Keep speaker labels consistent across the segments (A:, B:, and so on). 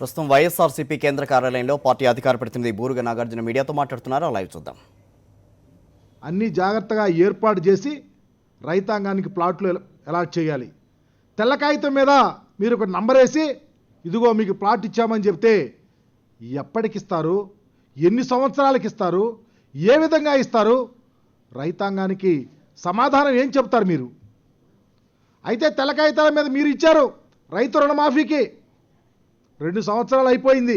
A: ప్రస్తుతం వైఎస్ఆర్సీపీ కేంద్ర కార్యాలయంలో పార్టీ అధికార ప్రతినిధి బూరుగ నాగార్జున మీడియాతో మాట్లాడుతున్నారు. లైవ్ చూద్దాం.
B: అన్ని జాగ్రత్తగా ఏర్పాటు చేసి రైతాంగానికి ప్లాట్లు అలాట్ చేయాలి. తెల్ల కాగితం మీద మీరు ఒక నంబర్ వేసి ఇదిగో మీకు ప్లాట్ ఇచ్చామని చెప్తే ఎప్పటికి ఇస్తారు, ఎన్ని సంవత్సరాలకి ఇస్తారు, ఏ విధంగా ఇస్తారు, రైతాంగానికి సమాధానం ఏం చెప్తారు మీరు? అయితే తెల్ల కాగితాల మీద మీరు ఇచ్చారు రైతు రుణమాఫీకి 2 సంవత్సరాలు అయిపోయింది.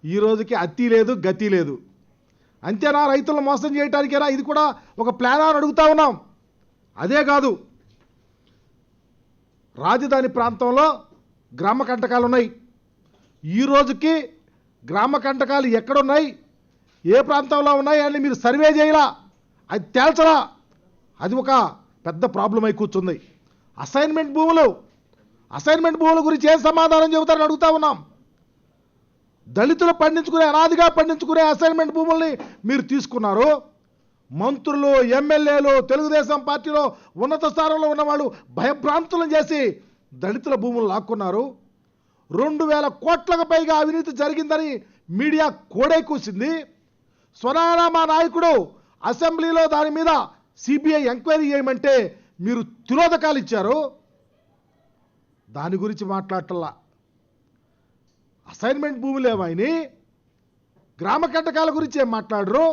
B: ఈ రోజుకి అత్తి లేదు, గతి లేదు. అంతేనా? రైతులను మోసం చేయడానికేనా ఇది కూడా ఒక ప్లాన్ అని అడుగుతా ఉన్నాం. అదే కాదు, రాజధాని ప్రాంతంలో గ్రామ కంటకాలు ఉన్నాయి. ఈ రోజుకి గ్రామ కంటకాలు ఎక్కడున్నాయి, ఏ ప్రాంతంలో ఉన్నాయి అని మీరు సర్వే చేయలా, అది తేల్చరా. అది ఒక పెద్ద ప్రాబ్లం అయి కూర్చుంది. అసైన్మెంట్ భూముల గురించి ఏం సమాధానం చెబుతారని అడుగుతా ఉన్నాం. దళితులు పండించుకునే, అనాదిగా పండించుకునే అసైన్మెంట్ భూముల్ని మీరు తీసుకున్నారు. మంత్రులు, ఎమ్మెల్యేలు, తెలుగుదేశం పార్టీలో ఉన్నత స్థానంలో ఉన్నవాళ్ళు భయభ్రాంతులను చేసి దళితుల భూములు లాక్కున్నారు. 2000 కోట్లకు పైగా అవినీతి జరిగిందని మీడియా కోడే కూసింది. స్వనానా మా నాయకుడు అసెంబ్లీలో దాని మీద సిబిఐ ఎంక్వైరీ చేయమంటే మీరు తిరోధకాలు ఇచ్చారు. దాని గురించి మాట్లాడటల్లా. అసైన్మెంట్ భూములు ఏమైనా, గ్రామ కంటకాల గురించి ఏం మాట్లాడరు.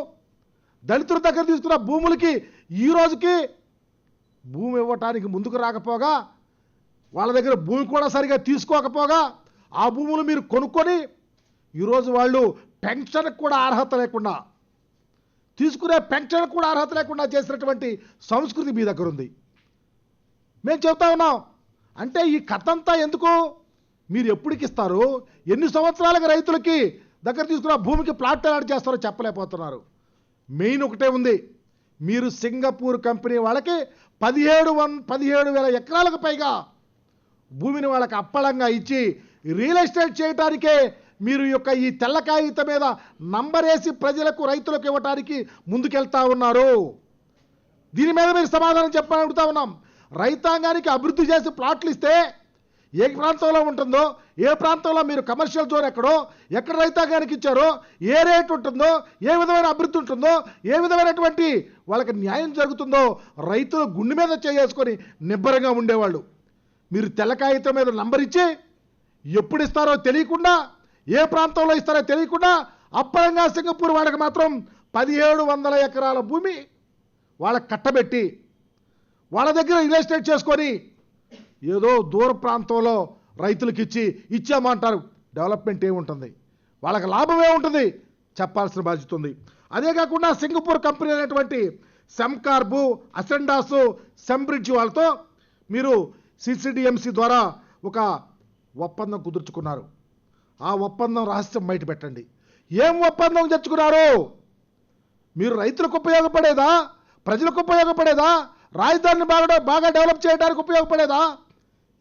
B: దళితుల దగ్గర తీసుకున్న భూములకి ఈ రోజుకి భూమి ఇవ్వటానికి ముందుకు రాకపోగా, వాళ్ళ దగ్గర భూమి కూడా సరిగా తీసుకోకపోగా ఆ భూములు మీరు కొనుక్కొని ఈరోజు వాళ్ళు పెన్షన్కి కూడా అర్హత లేకుండా, తీసుకునే పెన్షన్కి కూడా అర్హత లేకుండా చేసినటువంటి సంస్కృతి మీ దగ్గర ఉంది. మేము చెప్తా ఉన్నాం. అంటే ఈ కథంతా ఎందుకు? మీరు ఎప్పటికి ఇస్తారు, ఎన్ని సంవత్సరాలకు రైతులకి దగ్గర తీసుకున్న భూమికి ప్లాట్ అలాట్ చేస్తారో చెప్పలేకపోతున్నారు. మెయిన్ ఒకటే ఉంది, మీరు సింగపూర్ కంపెనీ వాళ్ళకి 17,000 ఎకరాలకు పైగా భూమిని వాళ్ళకి అప్పళంగా ఇచ్చి రియల్ ఎస్టేట్ చేయడానికే మీరు ఈ తెల్ల కాగితం మీద నంబర్ వేసి ప్రజలకు, రైతులకు ఇవ్వడానికి ముందుకెళ్తా ఉన్నారు. దీని మీద మీరు సమాధానం చెప్పాలని అడుగుతా ఉన్నాం. రైతాంగానికి అభివృద్ధి చేసి ప్లాట్లు ఇస్తే ఏ ప్రాంతంలో ఉంటుందో, ఏ ప్రాంతంలో మీరు కమర్షియల్ జోన్ ఎక్కడ రైతాంగానికి ఇచ్చారో, ఏ రేట్ ఉంటుందో, ఏ విధమైన అభివృద్ధి ఉంటుందో, ఏ విధమైనటువంటి వాళ్ళకి న్యాయం జరుగుతుందో రైతులు గుండె మీద చేసుకొని నిబ్బరంగా ఉండేవాళ్ళు. మీరు తెల్ల కాగితం మీద నంబర్ ఇచ్చి ఎప్పుడు ఇస్తారో తెలియకుండా, ఏ ప్రాంతంలో ఇస్తారో తెలియకుండా అప్పలంగా సింగపూర్ వాళ్ళకి మాత్రం 1700 ఎకరాల భూమి వాళ్ళకి కట్టబెట్టి వాళ్ళ దగ్గర రియల్ ఎస్టేట్ చేసుకొని ఏదో దూర ప్రాంతంలో రైతులకు ఇచ్చామంటారు. డెవలప్మెంట్ ఏముంటుంది, వాళ్ళకి లాభం ఏముంటుంది చెప్పాల్సిన బాధ్యత ఉంది. అదే కాకుండా సింగపూర్ కంపెనీ అనేటువంటి సెమ్కార్బు, అసెండాసు, సెంబ్రిడ్జ్ వాళ్ళతో మీరు సిసిడిఎంసి ద్వారా ఒక ఒప్పందం కుదుర్చుకున్నారు. ఆ ఒప్పందం రహస్యం బయట పెట్టండి. ఏం ఒప్పందం తెచ్చుకున్నారు? మీరు రైతులకు ఉపయోగపడేదా, ప్రజలకు ఉపయోగపడేదా, రాజధానిని బాగా డెవలప్ చేయడానికి ఉపయోగపడేదా?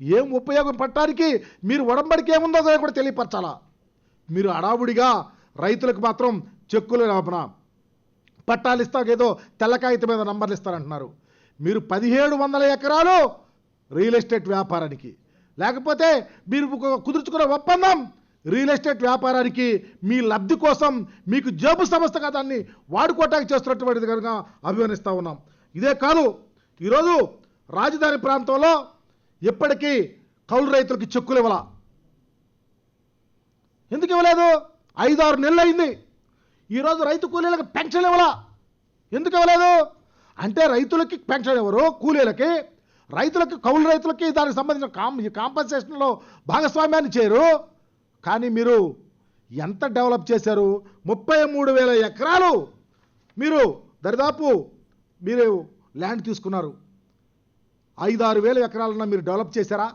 B: ఏం ఉపయోగపడటానికి మీరు ఒడంబడికి ఏముందో కూడా తెలియపరచాలా. మీరు అడావుడిగా రైతులకు మాత్రం చెక్కులు పట్టాలు ఇస్తాకేదో తెల్ల కాగితం మీద నంబర్లు ఇస్తారంటున్నారు. మీరు 1700 ఎకరాలు రియల్ ఎస్టేట్ వ్యాపారానికి, లేకపోతే మీరు కుదుర్చుకున్న ఒప్పందం రియల్ ఎస్టేట్ వ్యాపారానికి మీ లబ్ధి కోసం మీకు జేబు సంస్థగా దాన్ని వాడుకోవటానికి చేస్తున్నటువంటిది కనుక అభివర్ణిస్తూ ఉన్నాం. ఇదే కాదు, ఈరోజు రాజధాని ప్రాంతంలో ఇప్పటికీ కౌలు రైతులకి చెక్కులు ఇవ్వాల. ఎందుకు ఇవ్వలేదు? 5-6 నెలలు అయింది. ఈరోజు రైతు కూలీలకు పెన్షన్ ఇవ్వాల. ఎందుకు ఇవ్వలేదు? అంటే రైతులకి పెన్షన్ ఇవ్వరు, కూలీలకి, రైతులకి, కౌలు రైతులకి దానికి సంబంధించిన కాంపన్సేషన్లో భాగస్వామ్యాన్ని చేయరు. కానీ మీరు ఎంత డెవలప్ చేశారు? 33,000 ఎకరాలు మీరు దరిదాపు మీరు ల్యాండ్ తీసుకున్నారు. 5-6 వేల ఎకరాలన్నా మీరు డెవలప్ చేశారా?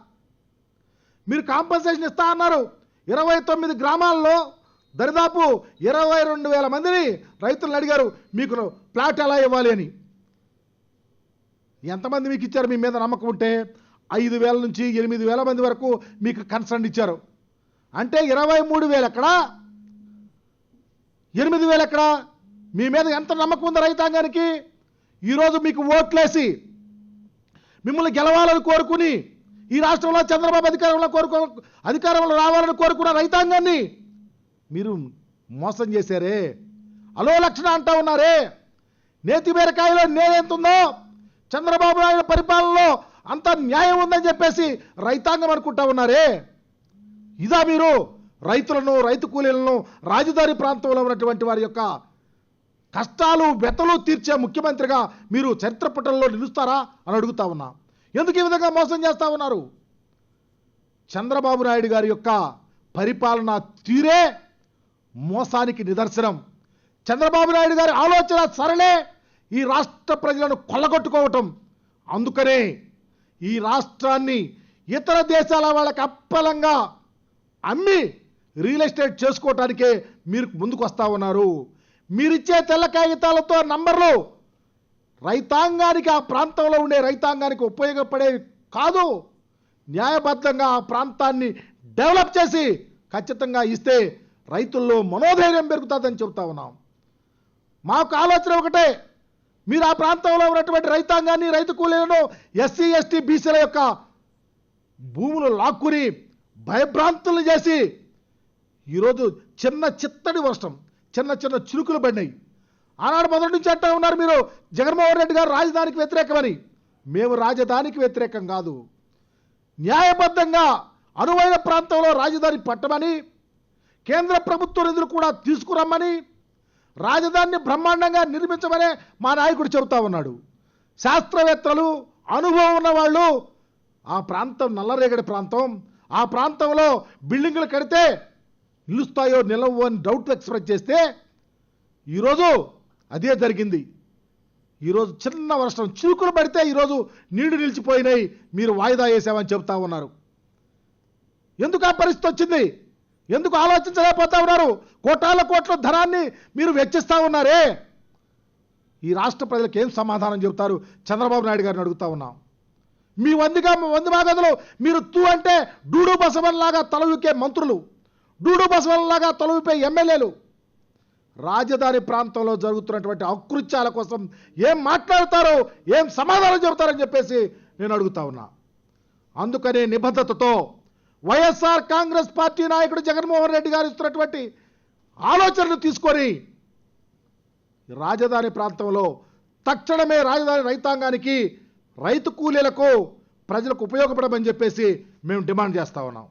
B: మీరు కాంపన్సేషన్ ఇస్తా అన్నారు. 29 గ్రామాల్లో దరిదాపు 22,000 మందిని రైతులను అడిగారు మీకు ప్లాట్ ఎలా ఇవ్వాలి అని. ఎంతమంది మీకు ఇచ్చారు? మీ మీద నమ్మకం ఉంటే 5,000 నుంచి 8,000 మంది వరకు మీకు కన్సర్న్ ఇచ్చారు. అంటే 23,000 ఎక్కడా, 8,000 ఎక్కడా? మీ మీద ఎంత నమ్మకం ఉంది రైతాంగానికి? ఈరోజు మీకు ఓట్లేసి మిమ్మల్ని గెలవాలని కోరుకుని ఈ రాష్ట్రంలో చంద్రబాబు అధికారంలో రావాలని కోరుకున్న రైతాంగాన్ని మీరు మోసం చేశారే. అలో లక్షణ అంటా ఉన్నారే. నేతి బీరకాయలో నేనెంతుందో చంద్రబాబు నాయుడు పరిపాలనలో అంత న్యాయం ఉందని చెప్పేసి రైతాంగం అనుకుంటా ఉన్నారే. ఇదా మీరు రైతులను, రైతు కూలీలను, రాజధాని ప్రాంతంలో ఉన్నటువంటి వారి యొక్క కష్టాలు వ్యతలు తీర్చే ముఖ్యమంత్రిగా మీరు చరిత్ర పుటల్లో నిలుస్తారా అని అడుగుతా ఉన్నా. ఎందుకు ఈ విధంగా మోసం చేస్తా ఉన్నారు? చంద్రబాబు నాయుడు గారి యొక్క పరిపాలన తీరే మోసానికి నిదర్శనం. చంద్రబాబు నాయుడు గారి ఆలోచన సరళే ఈ రాష్ట్ర ప్రజలను కొల్లగొట్టుకోవటం. అందుకనే ఈ రాష్ట్రాన్ని ఇతర దేశాల వాళ్ళకి అప్పలంగా అమ్మి రియల్ ఎస్టేట్ చేసుకోవటానికే మీరు ముందుకు వస్తూ ఉన్నారు. మీరిచ్చే తెల్ల కాగితాలతో నంబర్లు రైతాంగానికి, ఆ ప్రాంతంలో ఉండే రైతాంగానికి ఉపయోగపడేవి కాదు. న్యాయబద్ధంగా ఆ ప్రాంతాన్ని డెవలప్ చేసి ఖచ్చితంగా ఇస్తే రైతుల్లో మనోధైర్యం పెరుగుతుందని చెబుతా ఉన్నాం. మాకు ఆలోచన ఒకటే, మీరు ఆ ప్రాంతంలో ఉన్నటువంటి రైతాంగాన్ని, రైతు కూలీలను, ఎస్సీ ఎస్టీ బీసీల యొక్క భూములు లాక్కుని భయభ్రాంతులు చేసి ఈరోజు చిత్తడి వర్షం, చిన్న చినుకులు పడినాయి. ఆనాడు మొదటి నుంచి అంటూ ఉన్నారు మీరు జగన్మోహన్ రెడ్డి గారు రాజధానికి వ్యతిరేకమని. మేము రాజధానికి వ్యతిరేకం కాదు. న్యాయబద్ధంగా అనువైన ప్రాంతంలో రాజధాని పట్టమని, కేంద్ర ప్రభుత్వ నిధులు కూడా తీసుకురమ్మని, రాజధానిని బ్రహ్మాండంగా నిర్మించమనే మా నాయకుడు చెబుతా ఉన్నాడు. శాస్త్రవేత్తలు, అనుభవం ఉన్నవాళ్ళు ఆ ప్రాంతం నల్లరేగడి ప్రాంతం, ఆ ప్రాంతంలో బిల్డింగులు కడితే నిలుస్తాయో నిలవో అని డౌట్ ఎక్స్ప్రెస్ చేస్తే ఈరోజు అదే జరిగింది. ఈరోజు చిన్న వర్షం చినుకులు పడితే ఈరోజు నీళ్లు నిలిచిపోయినాయి. మీరు వాయిదా వేసామని చెబుతా ఉన్నారు. ఎందుకు ఆ పరిస్థితి వచ్చింది? ఎందుకు ఆలోచించలేకపోతా ఉన్నారు? కోట్ల ధనాన్ని మీరు వెచ్చిస్తూ ఉన్నారే. ఈ రాష్ట్ర ప్రజలకు ఏం సమాధానం చెబుతారు? చంద్రబాబు నాయుడు గారిని అడుగుతా ఉన్నాం. మీ వంది భాగంలో మీరు తూ అంటే డూడు బసవన్లాగా తలవికే మంత్రులు, డూడు బసవన్లాగా తలవిపే ఎమ్మెల్యేలు రాజధాని ప్రాంతంలో జరుగుతున్నటువంటి అకృత్యాల కోసం ఏం మాట్లాడతారో, ఏం సమాధానం చెబుతారని చెప్పేసి నేను అడుగుతా ఉన్నా. అందుకనే నిబద్ధతతో వైఎస్ఆర్ కాంగ్రెస్ పార్టీ నాయకుడు జగన్మోహన్ రెడ్డి గారు ఇస్తున్నటువంటి ఆలోచనలు తీసుకొని రాజధాని ప్రాంతంలో తక్షణమే రాజధాని రైతాంగానికి, రైతు కూలీలకు, ప్రజలకు ఉపయోగపడమని చెప్పేసి మేము డిమాండ్ చేస్తా ఉన్నాం.